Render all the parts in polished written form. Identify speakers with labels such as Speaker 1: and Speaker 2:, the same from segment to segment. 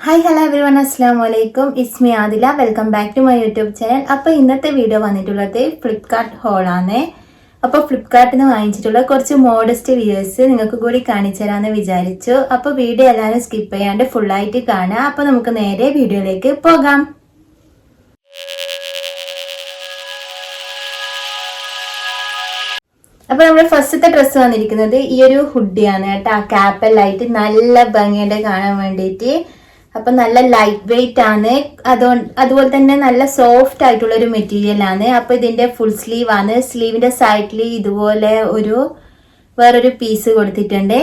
Speaker 1: Hi hello everyone, അസ്സലാമു അലൈക്കും. It's me Adila. Welcome back to my YouTube channel. അപ്പോൾ ഇന്നത്തെ വീഡിയോ വന്നിട്ടുള്ളത് ഫ്ലിപ്കാർട്ട് ഹോളാണ്. അപ്പോൾ ഫ്ലിപ്കാർട്ടിൽ നിന്ന് വാങ്ങിച്ചിട്ടുള്ള കുറച്ച് മോഡസ്റ്റ് വീഡിയോസ് നിങ്ങൾക്ക് കൂടി കാണിച്ചു തരാമെന്ന് വിചാരിച്ചു. അപ്പോൾ വീഡിയോ എല്ലാവരും സ്കിപ്പ് ചെയ്യാണ്ട് ഫുള്ളായിട്ട് കാണുക. അപ്പോൾ നമുക്ക് നേരെ വീഡിയോയിലേക്ക് പോകാം. അപ്പോൾ നമ്മുടെ ഫസ്റ്റത്തെ ഡ്രസ്സ് വന്നിരിക്കുന്നത് ഈ ഒരു ഹുഡിയാണ് കേട്ടോ. ക്യാപ്പലായിട്ട് നല്ല ഭംഗിയുണ്ട് കാണാൻ വേണ്ടിയിട്ട്. അപ്പൊ നല്ല ലൈറ്റ് വെയിറ്റ് ആണ്, അതുപോലെ തന്നെ നല്ല സോഫ്റ്റ് ആയിട്ടുള്ള ഒരു മെറ്റീരിയൽ ആണ്. അപ്പൊ ഇതിന്റെ ഫുൾ സ്ലീവ് ആണ്. സ്ലീവിന്റെ സൈഡിൽ ഇതുപോലെ വേറൊരു പീസ് കൊടുത്തിട്ടുണ്ട്.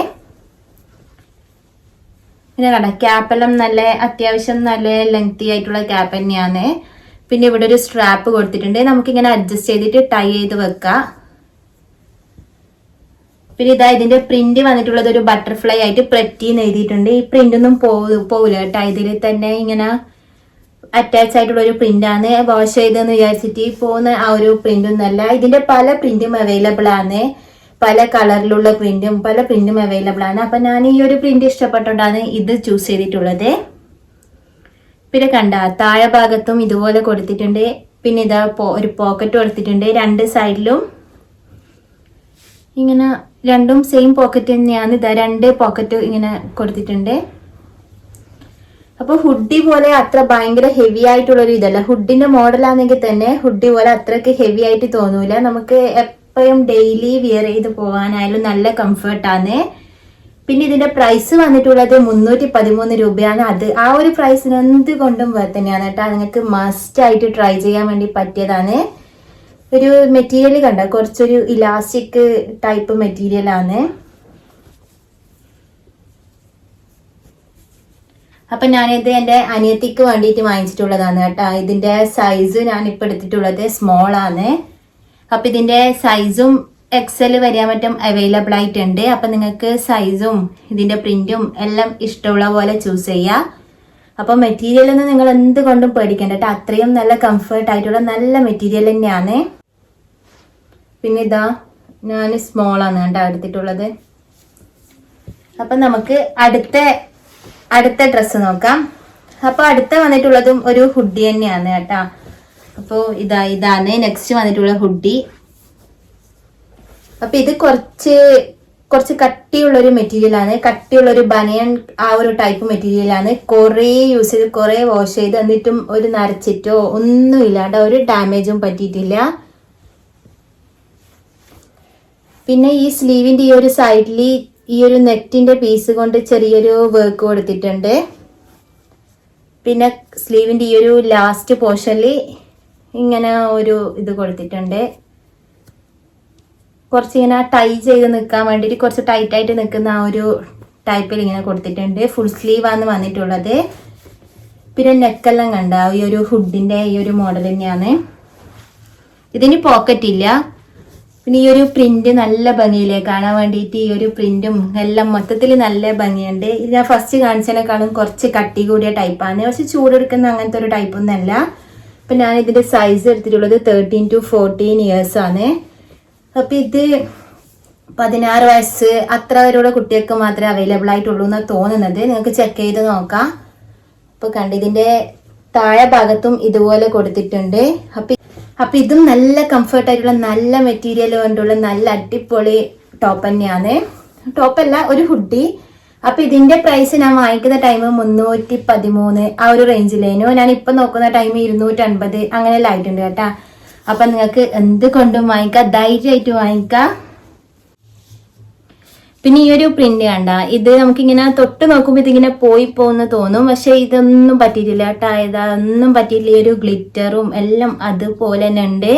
Speaker 1: പിന്നെ കണ്ട ക്യാപ്പെല്ലാം നല്ല അത്യാവശ്യം നല്ല ലെങ്തി ആയിട്ടുള്ള ക്യാപ്പ് തന്നെയാണ്. പിന്നെ ഇവിടെ ഒരു സ്ട്രാപ്പ് കൊടുത്തിട്ടുണ്ട്, നമുക്കിങ്ങനെ അഡ്ജസ്റ്റ് ചെയ്തിട്ട് ടൈ ചെയ്ത് വെക്കാം. പിന്നെ ഇതാ ഇതിന്റെ പ്രിന്റ് വന്നിട്ടുള്ളത് ഒരു ബട്ടർഫ്ലൈ ആയിട്ട് പ്രെറ്റിന്ന് എഴുതിയിട്ടുണ്ട്. ഈ പ്രിന്റ് ഒന്നും പോവില്ല കേട്ടോ, ഇതിൽ തന്നെ ഇങ്ങനെ അറ്റാച്ച് ആയിട്ടുള്ള ഒരു പ്രിന്റ് ആണ്. വാഷ് ചെയ്തെന്ന് വിചാരിച്ചിട്ട് പോകുന്ന ആ ഒരു പ്രിന്റ് ഒന്നല്ല. ഇതിന്റെ പല പ്രിന്റും അവൈലബിൾ ആണ്, പല കളറിലുള്ള പല പ്രിന്റും അവൈലബിൾ ആണ്. അപ്പൊ ഞാൻ ഈ ഒരു പ്രിന്റ് ഇഷ്ടപ്പെട്ടുകൊണ്ടാണ് ഇത് ചൂസ് ചെയ്തിട്ടുള്ളത്. പിന്നെ കണ്ട താഴെ ഭാഗത്തും ഇതുപോലെ കൊടുത്തിട്ടുണ്ട്. പിന്നെ ഇതാ ഒരു പോക്കറ്റ് കൊടുത്തിട്ടുണ്ട്. രണ്ട് സൈഡിലും ഇങ്ങനെ രണ്ടും സെയിം പോക്കറ്റ് തന്നെയാണ്. ഇതാ രണ്ട് പോക്കറ്റ് ഇങ്ങനെ കൊടുത്തിട്ടുണ്ട്. അപ്പോൾ ഹുഡി പോലെ അത്ര ഭയങ്കര ഹെവി ആയിട്ടുള്ളൊരു ഇതല്ല. ഹുഡിന്റെ മോഡലാണെങ്കിൽ തന്നെ ഹുഡി പോലെ അത്രയ്ക്ക് ഹെവി ആയിട്ട് തോന്നൂല. നമുക്ക് എപ്പോഴും ഡെയിലി വിയർ ചെയ്ത് പോകാനായാലും നല്ല കംഫർട്ടാണ്. പിന്നെ ഇതിന്റെ പ്രൈസ് വന്നിട്ടുള്ളത് 313 രൂപയാണ്. ആ ഒരു പ്രൈസിന് എന്തുകൊണ്ടും തന്നെയാണ് കേട്ടോ. നിങ്ങൾക്ക് മസ്റ്റ് ആയിട്ട് ട്രൈ ചെയ്യാൻ വേണ്ടി പറ്റിയതാണ്. ഒരു മെറ്റീരിയൽ കണ്ട കുറച്ചൊരു ഇലാസ്റ്റിക് ടൈപ്പ് മെറ്റീരിയൽ ആണ്. അപ്പൊ ഞാനിത് എൻ്റെ അനിയത്തിക്ക് വേണ്ടിയിട്ട് വാങ്ങിച്ചിട്ടുള്ളതാണ് കേട്ടോ. ഇതിന്റെ സൈസ് ഞാനിപ്പോൾ എടുത്തിട്ടുള്ളത് സ്മോൾ ആണ്. അപ്പൊ ഇതിന്റെ സൈസും എക്സൽ വരാൻ പറ്റും അവൈലബിൾ ആയിട്ടുണ്ട്. അപ്പൊ നിങ്ങൾക്ക് സൈസും ഇതിന്റെ പ്രിന്റും എല്ലാം ഇഷ്ടമുള്ള പോലെ ചൂസ് ചെയ്യാം. അപ്പൊ മെറ്റീരിയൽ ഒന്നും നിങ്ങൾ എന്തുകൊണ്ടും പേടിക്കണ്ട കേട്ടോ, അത്രയും നല്ല കംഫർട്ട് ആയിട്ടുള്ള നല്ല മെറ്റീരിയൽ തന്നെയാണ്. പിന്നെ ഇതാ ഞാൻ സ്മോൾ ആണ് കേട്ടോ എടുത്തിട്ടുള്ളത്. അപ്പൊ നമുക്ക് അടുത്ത ഡ്രസ്സ് നോക്കാം. അപ്പൊ അടുത്ത വന്നിട്ടുള്ളതും ഒരു ഹുഡി തന്നെയാണ് കേട്ടോ. അപ്പോൾ ഇതാണ് നെക്സ്റ്റ് വന്നിട്ടുള്ള ഹുഡി. അപ്പൊ ഇത് കുറച്ച് കട്ടിയുള്ളൊരു മെറ്റീരിയൽ ആണ്, കട്ടിയുള്ളൊരു ബനിയൻ ആ ഒരു ടൈപ്പ് മെറ്റീരിയൽ ആണ്. കുറേ യൂസ് ചെയ്ത് കുറേ വാഷ് ചെയ്ത് എന്നിട്ടും ഒരു നരച്ചിട്ടോ ഒന്നും ഇല്ലാണ്ട് ഒരു ഡാമേജും പറ്റിയിട്ടില്ല. പിന്നെ ഈ സ്ലീവിന്റെ ഈ ഒരു സൈഡിൽ ഈ ഒരു നെറ്റിന്റെ പീസ് കൊണ്ട് ചെറിയൊരു വർക്ക് കൊടുത്തിട്ടുണ്ട്. പിന്നെ സ്ലീവിന്റെ ഈ ഒരു ലാസ്റ്റ് പോർഷനിൽ ഇങ്ങനെ ഒരു ഇത് കൊടുത്തിട്ടുണ്ട്. കുറച്ച് ഇങ്ങനെ ടൈ ചെയ്ത് നിൽക്കാൻ വേണ്ടിയിട്ട് കുറച്ച് ടൈറ്റ് ആയിട്ട് നിൽക്കുന്ന ആ ഒരു ടൈപ്പിൽ ഇങ്ങനെ കൊടുത്തിട്ടുണ്ട്. ഫുൾ സ്ലീവ് ആണ് വന്നിട്ടുള്ളത്. പിന്നെ നെക്കെല്ലാം കണ്ട ഈ ഒരു ഹുഡിന്റെ ഈ ഒരു മോഡൽ തന്നെയാണ്. ഇതിന് പോക്കറ്റ് ഇല്ല. പിന്നെ ഈ ഒരു പ്രിന്റ് നല്ല ഭംഗിയില്ലേ കാണാൻ വേണ്ടിയിട്ട്. ഈ ഒരു പ്രിന്റും എല്ലാം മൊത്തത്തിൽ നല്ല ഭംഗിയുണ്ട്. ഇത് ഞാൻ ഫസ്റ്റ് കാണിച്ചതിനേക്കാളും കുറച്ച് കട്ടി കൂടിയ ടൈപ്പാണ്, പക്ഷെ ചൂടെടുക്കുന്ന അങ്ങനത്തെ ഒരു ടൈപ്പൊന്നും അല്ല. അപ്പൊ ഞാൻ ഇതിന്റെ സൈസ് എടുത്തിട്ടുള്ളത് 13 to 14 ഇയേഴ്സ് ആണ്. അപ്പൊ ഇത് 16 വയസ്സ് അത്ര വരെയുള്ള കുട്ടികൾക്ക് മാത്രമേ അവൈലബിൾ ആയിട്ടുള്ളൂ എന്നാണ് തോന്നുന്നത്. നിങ്ങൾക്ക് ചെക്ക് ചെയ്ത് നോക്കാം. അപ്പൊ ഇതിന്റെ താഴെ ഭാഗത്തും ഇതുപോലെ കൊടുത്തിട്ടുണ്ട്. അപ്പൊ ഇതും നല്ല കംഫർട്ട് ആയിട്ടുള്ള നല്ല മെറ്റീരിയൽ കൊണ്ടുള്ള നല്ല അടിപൊളി ടോപ്പ് തന്നെയാണ്. ടോപ്പല്ല, ഒരു ഹുഡി. അപ്പൊ ഇതിന്റെ പ്രൈസ് ഞാൻ വാങ്ങിക്കുന്ന ടൈം 313 ആ ഒരു റേഞ്ചിലേനു. ഞാൻ ഇപ്പൊ നോക്കുന്ന ടൈം 250 അങ്ങനെയെല്ലാം ആയിട്ടുണ്ട് കേട്ടാ. അപ്പൊ നിങ്ങൾക്ക് എന്തുകൊണ്ടും വാങ്ങിക്കാം, ധൈര്യമായിട്ട് വാങ്ങിക്കാം. പിന്നെ ഈ ഒരു പ്രിന്റ് കണ്ട, ഇത് നമുക്കിങ്ങനെ തൊട്ട് നോക്കുമ്പോൾ ഇതിങ്ങനെ പോയി പോകുന്ന തോന്നും, പക്ഷെ ഇതൊന്നും പറ്റിയിട്ടില്ല കേട്ടോ. ഇതൊന്നും പറ്റിയിട്ടില്ല. ഈ ഒരു ഗ്ലിറ്ററും എല്ലാം അതുപോലെ തന്നെ ഉണ്ട്.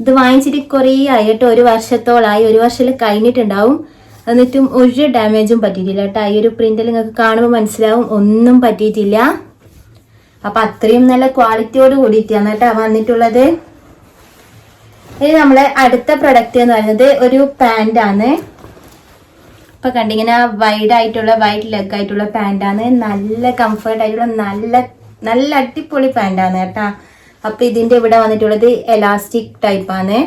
Speaker 1: ഇത് വാങ്ങിച്ചിട്ട് കുറേ ആയി കേട്ടോ, 1 വർഷത്തോളായി. 1 വർഷത്തിൽ കഴിഞ്ഞിട്ടുണ്ടാവും. എന്നിട്ടും ഒരു ഡാമേജും പറ്റിയിട്ടില്ല കേട്ടോ. ഈ ഒരു പ്രിന്റിൽ നിങ്ങൾക്ക് കാണുമ്പോൾ മനസ്സിലാവും ഒന്നും പറ്റിയിട്ടില്ല. അപ്പൊ അത്രയും നല്ല ക്വാളിറ്റിയോട് കൂടിയിട്ടാണ് കേട്ടോ വന്നിട്ടുള്ളത്. ഇനി നമ്മളെ അടുത്ത പ്രൊഡക്റ്റ് എന്ന് പറയുന്നത് ഒരു പാന്റ് ആണ്. അപ്പൊ കണ്ടിങ്ങനെ വൈഡ് ലെഗ് ആയിട്ടുള്ള പാന്റാണ്. നല്ല കംഫർട്ട് ആയിട്ടുള്ള നല്ല അടിപൊളി പാന്റാണ് കേട്ടാ. അപ്പൊ ഇതിന്റെ ഇവിടെ വന്നിട്ടുള്ളത് എലാസ്റ്റിക് ടൈപ്പാണ്.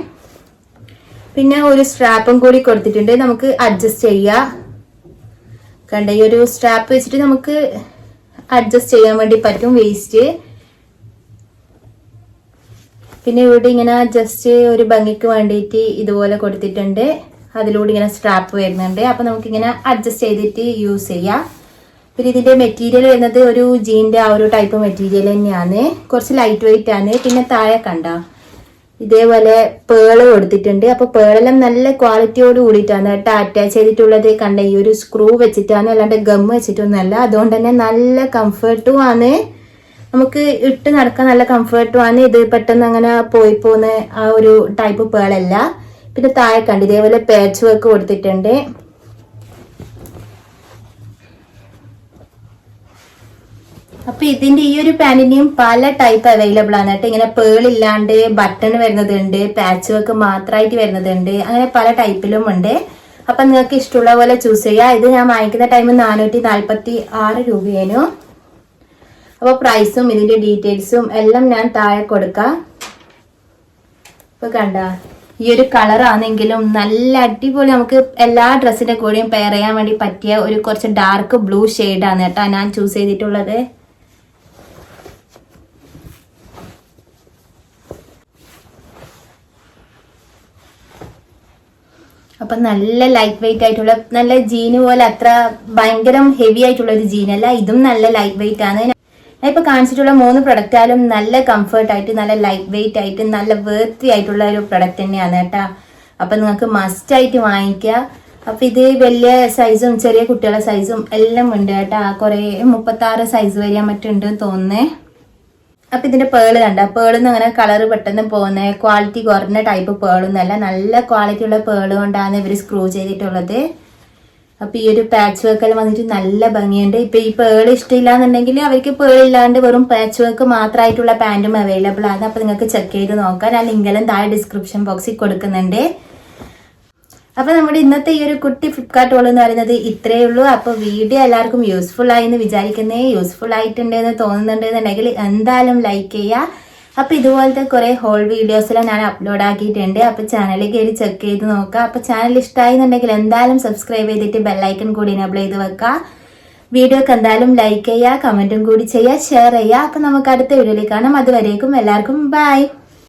Speaker 1: പിന്നെ ഒരു സ്ട്രാപ്പും കൂടി കൊടുത്തിട്ടുണ്ട്, നമുക്ക് അഡ്ജസ്റ്റ് ചെയ്യാം. കണ്ട ഈ ഒരു സ്ട്രാപ്പ് വെച്ചിട്ട് നമുക്ക് അഡ്ജസ്റ്റ് ചെയ്യാൻ വേണ്ടി പറ്റും വേസ്റ്റ്. പിന്നെ ഇവിടെ ഇങ്ങനെ ജസ്റ്റ് ഒരു ഭംഗിക്ക് വേണ്ടിയിട്ട് ഇതുപോലെ കൊടുത്തിട്ടുണ്ട്. അതിലൂടെ ഇങ്ങനെ സ്ട്രാപ്പ് വരുന്നുണ്ട്. അപ്പൊ നമുക്കിങ്ങനെ അഡ്ജസ്റ്റ് ചെയ്തിട്ട് യൂസ് ചെയ്യാം. പിന്നെ ഇതിന്റെ മെറ്റീരിയൽ വരുന്നത് ഒരു ജീൻ്റെ ആ ഒരു ടൈപ്പ് മെറ്റീരിയൽ തന്നെയാണ്. കുറച്ച് ലൈറ്റ് വെയിറ്റ് ആണ്. പിന്നെ താഴെ കണ്ട ഇതേപോലെ പേള് കൊടുത്തിട്ടുണ്ട്. അപ്പൊ പേളെല്ലാം നല്ല ക്വാളിറ്റിയോട് കൂടിയിട്ടാണ് കേട്ടോ അറ്റാച്ച് ചെയ്തിട്ടുള്ളത്. കണ്ട ഈ ഒരു സ്ക്രൂ വെച്ചിട്ടാണ്, അല്ലാണ്ട് ഗം വെച്ചിട്ടൊന്നുമല്ല. അതുകൊണ്ട് തന്നെ നല്ല കംഫർട്ടും ആണ്, നമുക്ക് ഇട്ട് നടക്കാൻ നല്ല കംഫർട്ടും ആണ്. ഇത് പെട്ടെന്ന് അങ്ങനെ പോയി പോകുന്ന ആ ഒരു ടൈപ്പ് പേളല്ല. പിന്നെ താഴെ കണ്ട് ഇതേപോലെ പാച്ച് വർക്ക് കൊടുത്തിട്ടുണ്ട്. അപ്പൊ ഇതിന്റെ ഈ ഒരു പാന്റിന്റെയും പല ടൈപ്പ് അവൈലബിൾ ആണ് കേട്ടോ. ഇങ്ങനെ പേൾ ഇല്ലാണ്ട് ബട്ടൺ വരുന്നതുണ്ട്, പാച്ച് വർക്ക് മാത്രമായിട്ട് വരുന്നതുണ്ട്, അങ്ങനെ പല ടൈപ്പിലും ഉണ്ട്. അപ്പൊ നിങ്ങൾക്ക് ഇഷ്ടമുള്ള പോലെ ചൂസ് ചെയ്യാം. ഇത് ഞാൻ വാങ്ങിക്കുന്ന ടൈം 446 രൂപയേനു. അപ്പൊ പ്രൈസും ഇതിന്റെ ഡീറ്റെയിൽസും എല്ലാം ഞാൻ താഴെ കൊടുക്കാം. ഇപ്പൊ കണ്ട ഈ ഒരു കളർ ആണെങ്കിലും നല്ല അടിപൊളി, നമുക്ക് എല്ലാ ഡ്രസ്സിന്റെ കൂടെയും പെയർ ചെയ്യാൻ വേണ്ടി പറ്റിയ ഒരു കുറച്ച് ഡാർക്ക് ബ്ലൂ ഷെയ്ഡാണ് കേട്ടോ ഞാൻ ചൂസ് ചെയ്തിട്ടുള്ളത്. അപ്പൊ നല്ല ലൈറ്റ് വെയിറ്റ് ആയിട്ടുള്ള, നല്ല ജീന് പോലെ അത്ര ഭയങ്കര ഹെവി ആയിട്ടുള്ള ഒരു ജീനല്ല, ഇതും നല്ല ലൈറ്റ് വെയിറ്റ് ആണ്. ഞാൻ ഇപ്പൊ കാണിച്ചിട്ടുള്ള 3 പ്രൊഡക്റ്റ് ആയാലും നല്ല കംഫർട്ട് ആയിട്ട്, നല്ല ലൈറ്റ് വെയിറ്റ് ആയിട്ട്, നല്ല വേർത്തി ആയിട്ടുള്ള ഒരു പ്രൊഡക്റ്റ് തന്നെയാണ് കേട്ടാ. അപ്പൊ നിങ്ങൾക്ക് മസ്റ്റ് ആയിട്ട് വാങ്ങിക്കുക. അപ്പൊ ഇത് വലിയ സൈസും ചെറിയ കുട്ടികളുടെ സൈസും എല്ലാം ഉണ്ട് കേട്ടാ. കുറെ 36 സൈസ് വരെയാൻ പറ്റുന്നുണ്ട് തോന്നുന്നേ. അപ്പൊ ഇതിന്റെ പേള് കണ്ട, പേളൊന്നും അങ്ങനെ കളർ പെട്ടെന്ന് പോകുന്ന ക്വാളിറ്റി കുറഞ്ഞ ടൈപ്പ് പേളൊന്നുമല്ല, നല്ല ക്വാളിറ്റി ഉള്ള പേള് കൊണ്ടാണ് ഇവർ സ്ക്രൂ ചെയ്തിട്ടുള്ളത്. അപ്പൊ ഈ ഒരു പാച്ച് വർക്ക് എല്ലാം വന്നിട്ട് നല്ല ഭംഗിയുണ്ട്. ഇപ്പൊ ഈ പേള് ഇഷ്ടമില്ല എന്നുണ്ടെങ്കിൽ അവർക്ക് പേളില്ലാണ്ട് വെറും പാച്ച് വർക്ക് മാത്രമായിട്ടുള്ള പാന്റും അവൈലബിൾ ആണ്. അപ്പൊ നിങ്ങൾക്ക് ചെക്ക് ചെയ്ത് നോക്കാം. ഞാൻ ലിങ്കെല്ലാം താഴെ ഡിസ്ക്രിപ്ഷൻ ബോക്സിൽ കൊടുക്കുന്നുണ്ട്. അപ്പൊ നമ്മുടെ ഇന്നത്തെ ഈ ഒരു കുട്ടി ഫ്ലിപ്കാർട്ട് ഹോൾ എന്ന് പറയുന്നത് ഇത്രയേ ഉള്ളൂ. അപ്പൊ വീഡിയോ എല്ലാവർക്കും യൂസ്ഫുൾ ആയി എന്ന് വിചാരിക്കുന്നേ. യൂസ്ഫുൾ ആയിട്ടുണ്ടെന്ന് തോന്നുന്നുണ്ടെന്നുണ്ടെങ്കിൽ എന്തായാലും ലൈക്ക് ചെയ്യുക. അപ്പൊ ഇതുപോലത്തെ കുറെ ഹോൾ വീഡിയോസെല്ലാം ഞാൻ അപ്ലോഡ് ആക്കിയിട്ടുണ്ട്. അപ്പൊ ചാനലിൽ കയറി ചെക്ക് ചെയ്ത് നോക്കുക. അപ്പൊ ചാനൽ ഇഷ്ടമായി എന്നുണ്ടെങ്കിൽ എന്തായാലും സബ്സ്ക്രൈബ് ചെയ്തിട്ട് ബെല്ലൈക്കൺ കൂടി എനേബിൾ ചെയ്ത് വെക്കുക. വീഡിയോക്ക് എന്തായാലും ലൈക്ക് ചെയ്യുക, കമന്റും കൂടി ചെയ്യുക, ഷെയർ ചെയ്യുക. അപ്പൊ നമുക്ക് അടുത്ത വീഡിയോയിൽ കാണാം. അതുവരേക്കും എല്ലാവർക്കും ബൈ.